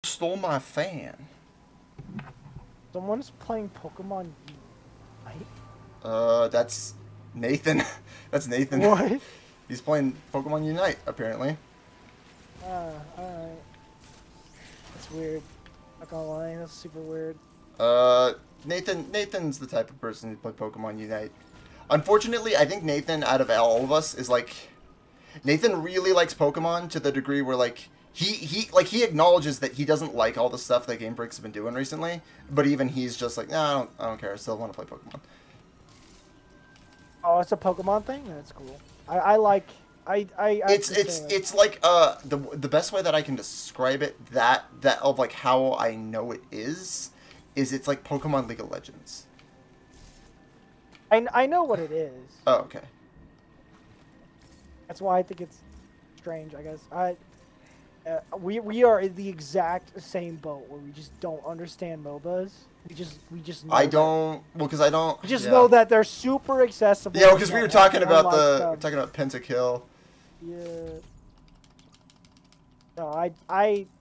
Stole my fan. Someone's playing Pokemon Unite? That's Nathan. That's Nathan. What? He's playing Pokemon Unite, apparently. Alright. That's weird. Not gonna lie, that's super weird. Uh, Nathan's the type of person who play Pokemon Unite. Unfortunately, I think Nathan, out of all of us, is like... Nathan really likes Pokemon to the degree where, like, he acknowledges that he doesn't like all the stuff that Game Freak's have been doing recently, but even he's just like, nah, I don't care, I still want to play Pokemon. Oh, it's a Pokemon thing? That's cool. I like... I It's can it's say, like... it's like the best way that I can describe it, that of like how I know it is it's like Pokemon League of Legends. I know what it is. Oh, okay. That's why I think it's strange, I guess. We are in the exact same boat where we just don't understand MOBAs. We just know I that, don't, well, because I don't, we just yeah. know that they're super accessible. Yeah, because we were that have talking about unlocked the, we're stuff. talking about Pentakill. Yeah. No,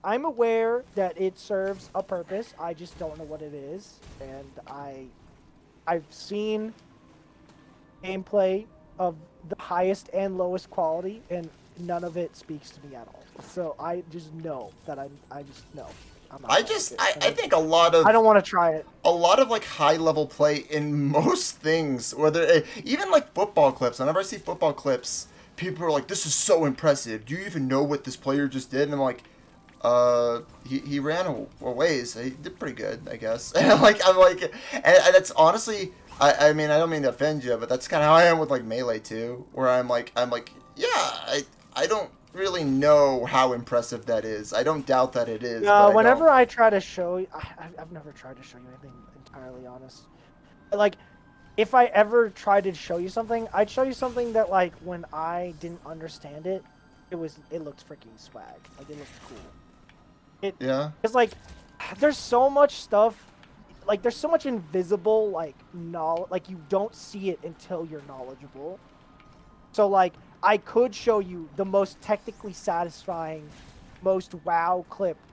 I'm aware that it serves a purpose. I just don't know what it is, and I've seen gameplay of the highest and lowest quality, and none of it speaks to me at all. So I just know that I just know I'm not I gonna like just, it. I think I don't want to try it. a lot of like high level play in most things, whether even like football clips. Whenever I see football clips, people are like, "This is so impressive. Do you even know what this player just did?" And I'm like, he ran a ways. He did pretty good, I guess." And I'm like, and that's honestly, I mean, I don't mean to offend you, but that's kind of how I am with like Melee too, where I'm like, yeah, I don't really know how impressive that is. I don't doubt that it is, but No, I don't. whenever I try to show you, I've never tried to show you anything entirely honest. Like, if I ever tried to show you something, I'd show you something that like when I didn't understand it, it looked freaking swag. Like it looked cool. Yeah, It's like there's so much stuff, like there's so much invisible like knowledge, like you don't see it until you're knowledgeable. So like I could show you the most technically satisfying, most wow clip,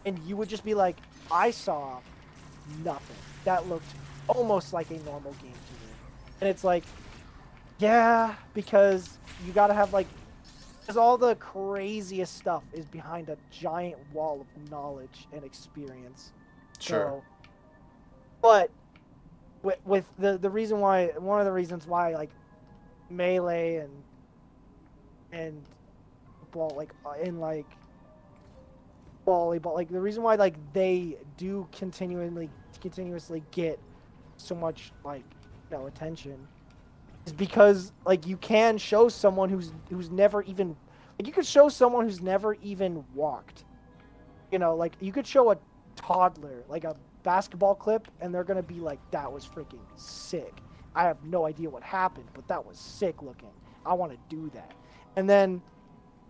and you would just be like, I saw nothing. That looked almost like a normal game to me. And it's like, yeah, because you gotta have like, because all the craziest stuff is behind a giant wall of knowledge and experience. sure. So, but with the reason why, one of the reasons why like melee and football like in like volleyball, like the reason why like they do continuously get so much like attention is because like you can show someone who's never even, like you could show someone who's never even walked, like you could show a toddler like a basketball clip and they're gonna be like, that was freaking sick. I have no idea what happened, but that was sick looking. I want to do that. And then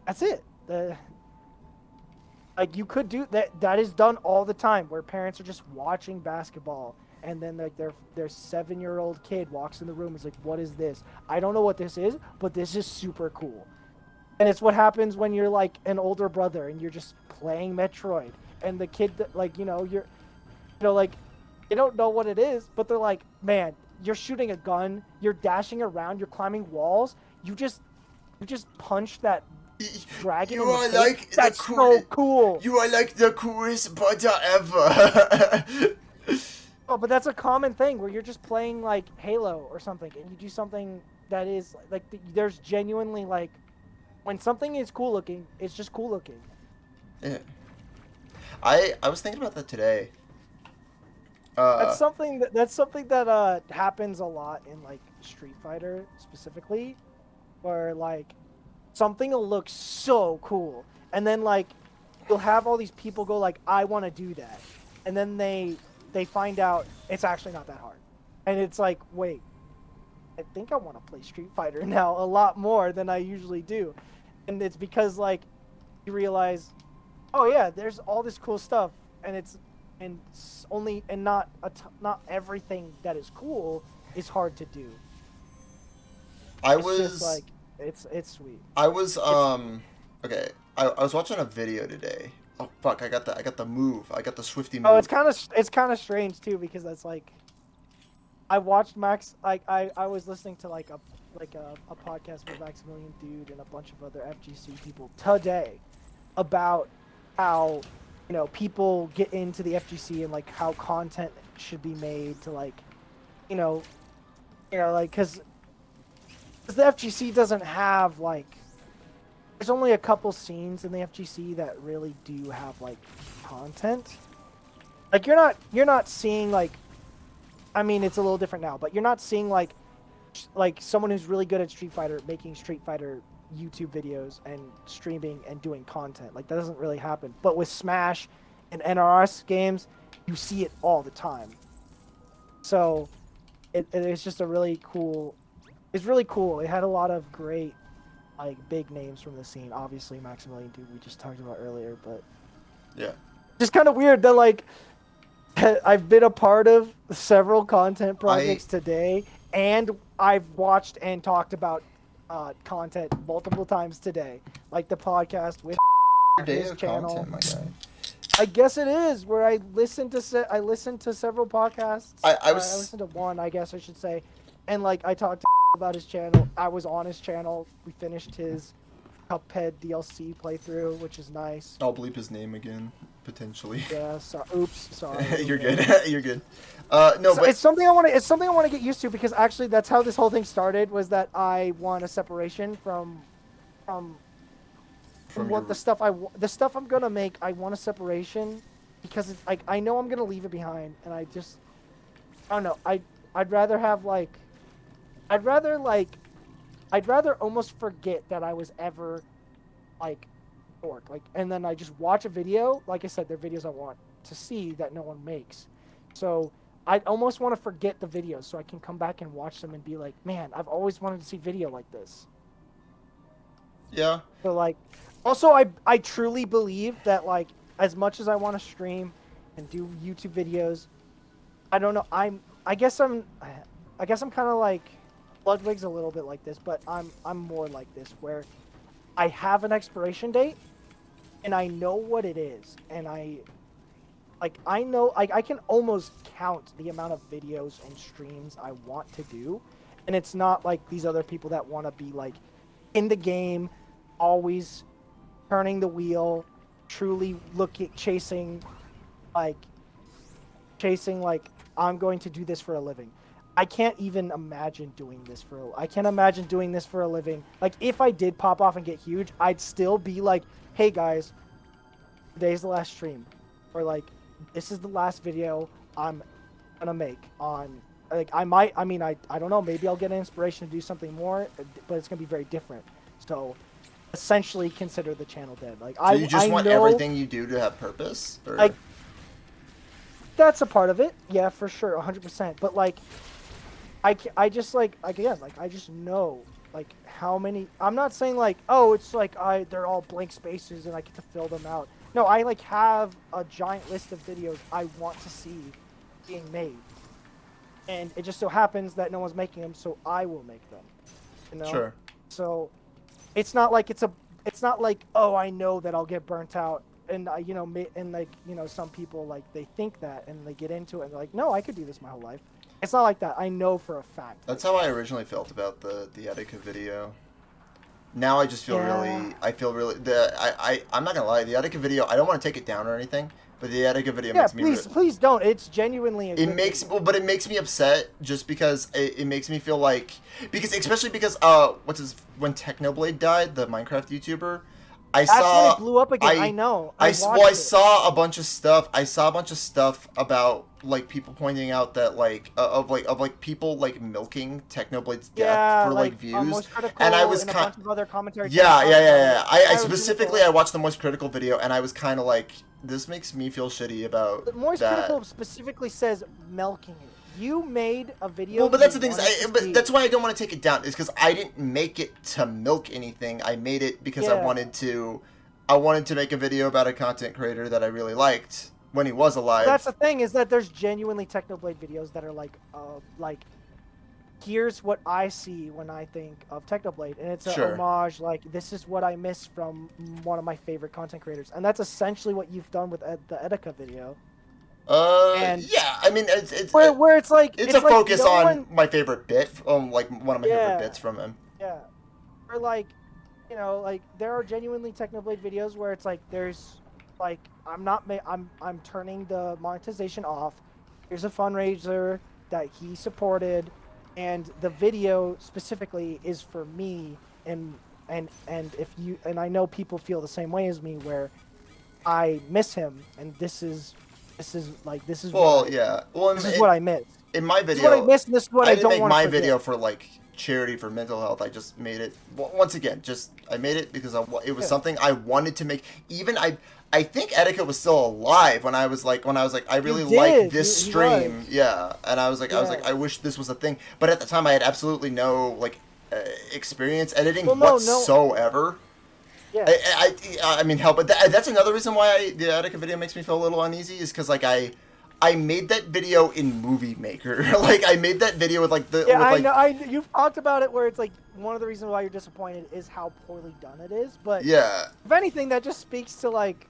that's it. Like you could do that. That is done all the time where parents are just watching basketball and then like their 7-year-old kid walks in the room and is like, what is this? I don't know what this is, but this is super cool. And it's what happens when you're like an older brother and you're just playing Metroid and the kid that like like they don't know what it is, but they're like, man, you're shooting a gun, you're dashing around, you're climbing walls, you just punch that dragon You in the are face. like the That's cool. so cool. You are like the coolest butter ever. Oh, but that's a common thing where you're just playing like Halo or something, and you do something that is like there's genuinely like when something is cool looking, it's just cool looking. Yeah. I was thinking about that today. That's Uh, something that happens a lot in like Street Fighter specifically, where like something will look so cool, and then like you'll have all these people go like, I want to do that, and then they find out it's actually not that hard, and it's like, wait, I think I want to play Street Fighter now a lot more than I usually do, and it's because like you realize, oh yeah, there's all this cool stuff, and it's and only and not everything that is cool is hard to do. I It's just was like it's sweet. I was It's okay. I was watching a video today Oh fuck! I got the move. I got the Swifty move. Oh, it's kind of strange too because that's like I watched Max. I was listening to like a podcast with Maximilian Dude and a bunch of other FGC people today about how people get into the FGC and like how content should be made to like you know like because the FGC doesn't have like there's only a couple scenes in the FGC that really do have like content. Like you're not seeing like I mean it's a little different now, but you're not seeing like someone who's really good at Street Fighter making Street Fighter YouTube videos and streaming and doing content. Like that doesn't really happen. But with Smash and NRS games, you see it all the time. So it's just a really cool. It's really cool. It had a lot of great like big names from the scene. Obviously Maximilian Dude we just talked about earlier, but Yeah. just kind of weird that like I've been a part of several content projects today, and I've watched and talked about content multiple times today, like the podcast with Day his of channel. content, my guy. I guess it is where I listened to several podcasts. I listened to one, I guess I should say, and like I talked to about his channel. I was on his channel. We finished his Cuphead DLC playthrough, which is nice. I'll bleep his name again, potentially. Yeah. So, oops. Sorry. You're good. You're good. No, So but it's something I want to get used to because actually that's how this whole thing started. Was that I want a separation from what the stuff I'm gonna make. I want a separation because it's like I know I'm gonna leave it behind, and I don't know. I'd rather have like I'd rather almost forget that I was ever like Dork, like, and then I just watch a video. Like I said, they're videos I want to see that no one makes. So I almost want to forget the videos so I can come back and watch them and be like, man, I've always wanted to see video like this. yeah. So like, also I truly believe that like as much as I want to stream and do YouTube videos, I don't know. I guess I'm kind of like Bloodwig's a little bit like this, but I'm more like this where I have an expiration date and I know what it is, and I know I can almost count the amount of videos and streams I want to do, and it's not like these other people that want to be like in the game, always turning the wheel, truly chasing like I'm going to do this for a living. I can't even imagine doing this I can't imagine doing this for a living. Like if I did pop off and get huge, I'd still be like, hey guys, today's the last stream, or like this is the last video I'm gonna make on like I don't know, maybe I'll get an inspiration to do something more, but it's gonna be very different. So essentially consider the channel dead. Like So you just want everything you do to have purpose? Or? Like that's a part of it, yeah, for sure, 100%. But like I just like again, like I just know like how many. I'm not saying like, oh, it's like they're all blank spaces and I get to fill them out. No, I like have a giant list of videos I want to see being made, and it just so happens that no one's making them, so I will make them. You know? Sure. So it's not like it's not like, oh, I know that I'll get burnt out, and some people like they think that and they get into it and they're like, no, I could do this my whole life. It's not like that. I know for a fact. That's how I originally felt about the Etika video. Now I just feel I'm not gonna lie, the Etika video, I don't want to take it down or anything, but the Etika video makes me please don't. It's genuinely it makes me upset just because it makes me feel like especially because when Technoblade died, the Minecraft YouTuber, That's when it blew up again. I know. I saw a bunch of stuff. I saw a bunch of stuff about like people pointing out that of people like milking Technoblade's death for like views, and I was kind of other commentary. Yeah. I specifically I watched the Moist Critical video, and I was kind of like, this makes me feel shitty about that. Moist Critical specifically says milking it. You made a video. Well, but that's the thing. But that's why I don't want to take it down. Is because I didn't make it to milk anything. I made it because I wanted to make a video about a content creator that I really liked when he was alive. That's the thing, is that there's genuinely Technoblade videos that are like here's what I see when I think of Technoblade, and it's a Sure. homage. Like, this is what I miss from one of my favorite content creators, and that's essentially what you've done with the Etika video. And Yeah. I mean, where it's like it's a like focus no on one, my favorite bit, like one of my favorite bits from him. yeah, or like, like there are genuinely Technoblade videos where it's like there's like I'm turning the monetization off. Here's a fundraiser that he supported, and the video specifically is for me, and if you, and I know people feel the same way as me, where I miss him, and this is Well, yeah. Well, this is what I miss. in my This is what I video, miss, and this is what I didn't don't make want my to forget. video for like charity for mental health. I just made it. Well, once again, I made it because it was something I wanted to make. Even I think Etika was still alive when I was like I really like this stream. Yeah, and I was like I wish this was a thing. But at the time, I had absolutely no like experience editing whatsoever. Yeah. I mean, hell, but that's another reason why the Etika video makes me feel a little uneasy, is because like I made that video in Movie Maker. Like I made that video with like the You've talked about it where it's like one of the reasons why you're disappointed is how poorly done it is. But yeah, if anything, that just speaks to like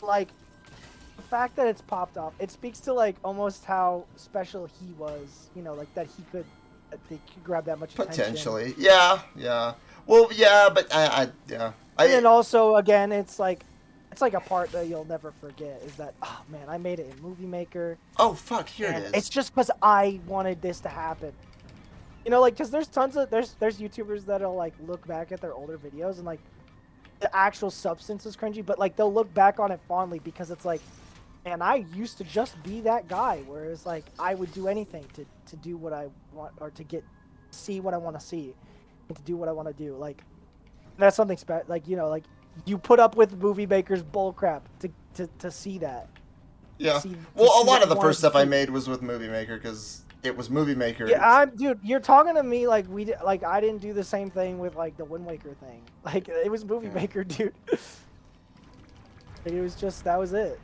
the fact that it's popped up. It speaks to like almost how special he was. Like that he could grab that much potentially. attention. Yeah. Well, yeah, but yeah. And then also again, it's like a part that you'll never forget is that, oh man, I made it in Movie Maker. Oh fuck, here it is. It's just because I wanted this to happen. Like, because there's tons of there's YouTubers that'll like look back at their older videos and like the actual substance is cringy, but like they'll look back on it fondly because it's like, man, I used to just be that guy. Whereas like I would do anything to do what I want, or to see what I want to see, and to do what I want to do. Like that's something special. Like like you put up with Movie Maker's bullcrap to see that. Yeah. Well, a lot of the first stuff I made was with Movie Maker because it was Movie Maker. Yeah, dude, you're talking to me like I didn't do the same thing with like the Wind Waker thing. Like it was Movie Maker, dude. It was just that was it.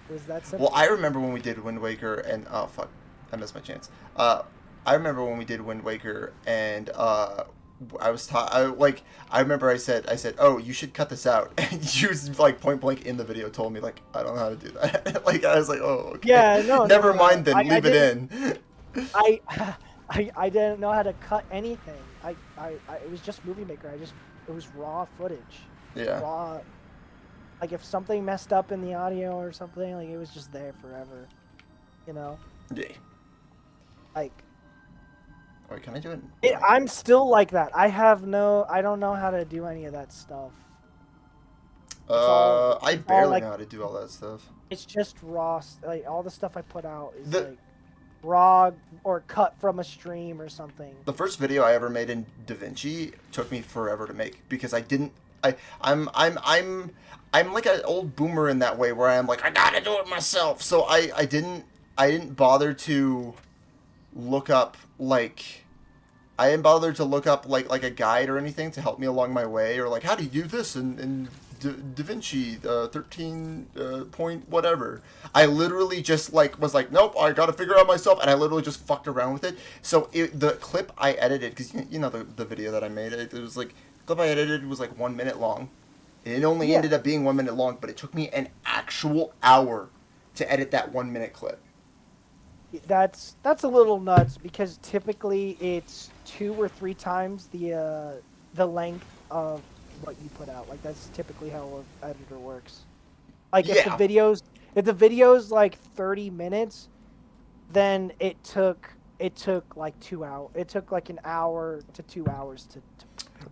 It was that simple. Well, I remember when we did Wind Waker and oh fuck, I missed my chance. I remember when we did Wind Waker and I was I remember I said, oh, you should cut this out, and you like point blank in the video told me like I don't know how to do that. Like I was like, oh, okay. Yeah, no. Never mind then, leave it in. I didn't know how to cut anything. It was just Movie Maker. It was raw footage. Yeah. Raw. Like if something messed up in the audio or something, like it was just there forever. Yeah. Like. Wait, can I do it? I'm still like that. I don't know how to do any of that stuff. I barely know how to do all that stuff. It's just raw. Like all the stuff I put out is like raw or cut from a stream or something. The first video I ever made in DaVinci took me forever to make because I'm like an old boomer in that way where I'm like I gotta do it myself. So I didn't bother to look up like a guide or anything to help me along my way, or like how do you do this in DaVinci 13 point whatever. I literally just was like nope, I gotta figure it out myself, and I literally just fucked around with it. So the clip I edited, because you know the video that I made, it was like the clip I edited was like 1 minute long. It only ended up being 1 minute long, but it took me an actual hour to edit that 1 minute clip. That's a little nuts because typically it's 2 or 3 times the length of what you put out. Like that's typically how an editor works. Like if the video's like 30 minutes, then it took like 2 hours. It took like an hour to 2 hours to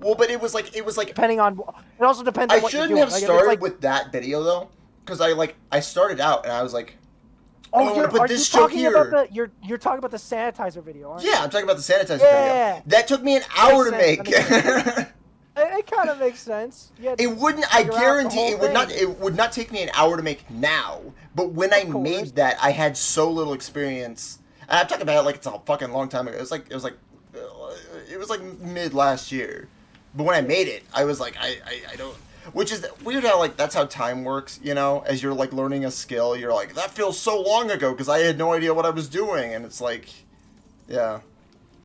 well, but it was like depending on it also depends on what you're doing. I shouldn't have started with that video though, because I started out and I was like, oh, you're talking about the sanitizer video, aren't you? Yeah, I'm talking about the sanitizer video. That took me an hour to make. It kind of makes sense. It wouldn't. I guarantee it would not. It would not take me an hour to make now. But when I made that, I had so little experience. And I'm talking about it like it's a fucking long time ago. It was like mid last year. But when I made it, I was like, I don't. Which is weird how that's how time works, you know? As you're learning a skill, you're like, that feels so long ago because I had no idea what I was doing, and it's like, yeah.